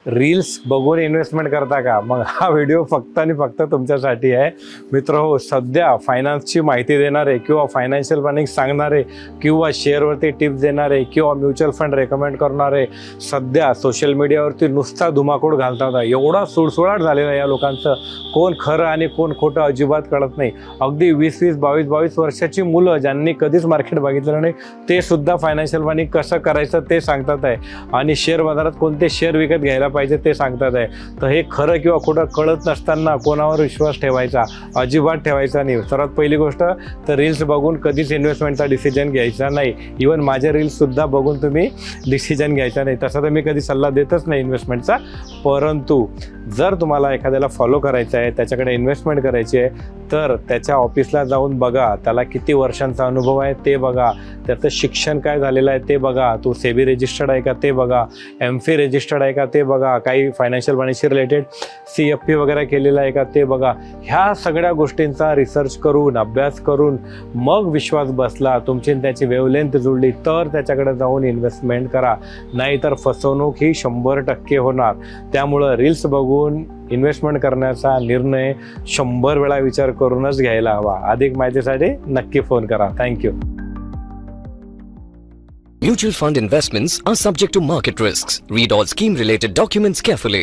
Reels बघून investment करता का? मग हा व्हिडिओ फक्त आणि फक्त तुमच्यासाठी आहे. मित्र हो, सध्या फायनान्सची माहिती देणारे किंवा फायनान्शियल प्लॅनिंग सांगणारे किंवा शेअरवरती टिप्स देणारे किंवा म्युच्युअल फंड रेकमेंड करणारे सध्या सोशल मीडियावरती नुसता धुमाकूळ घालतात. एवढा सुळसुळाट झालेला या लोकांचं, कोण खरं आणि कोण खोटं अजिबात कळत नाही. अगदी 20-20, 22-22 वर्षाची मुलं ज्यांनी कधीच मार्केट बघितलं नाही ते सुद्धा फायनान्शियल प्लॅनिंग कसं करायचं ते सांगतात आहे आणि शेअर बाजारात कोणते शेअर विकत घ्यायला पाहिजे ते सांगतात आहे. तर हे खरं किंवा खोटं कळत नसताना कोणावर विश्वास ठेवायचा? अजिबात ठेवायचा नाही. सर्वात पहिली गोष्ट तर रील्स बघून कधीच इन्व्हेस्टमेंटचा डिसिजन घ्यायचा नाही. इवन माझे रील्ससुद्धा बघून तुम्ही डिसिजन घ्यायचा नाही. तसा तर मी कधी सल्ला देतच नाही इन्व्हेस्टमेंटचा. परंतु जर तुम्हाला एखाद्याला फॉलो करायचं आहे, त्याच्याकडे इन्व्हेस्टमेंट करायची आहे, तर त्याच्या ऑफिसला जाऊन बघा, त्याला किती वर्षांचा अनुभव आहे ते बघा, त्याचं शिक्षण काय झालेलं आहे ते बघा, तो सेबी रजिस्टर्ड आहे का ते बघा, एमफी रजिस्टर्ड आहे का ते बघा, काही फायनान्शियल प्लॅनिंगशी रिलेटेड CFP वगैरे केलेला आहे का ते बघा. ह्या सगळ्या गोष्टींचा रिसर्च करून, अभ्यास करून मग विश्वास बसला, तुमची त्याची वेवलेंथ जुळली, तर त्याच्याकडे जाऊन इन्व्हेस्टमेंट करा. नाहीतर फसवणूक ही 100% होणार. त्यामुळं रील्स बघून इन्व्हेस्टमेंट करण्याचा निर्णय 100 वेळा विचार करूनच घ्यायला हवा. अधिक माहितीसाठी नक्की फोन करा. Thank you. Mutual fund investments are subject to market risks. Read all scheme related documents carefully.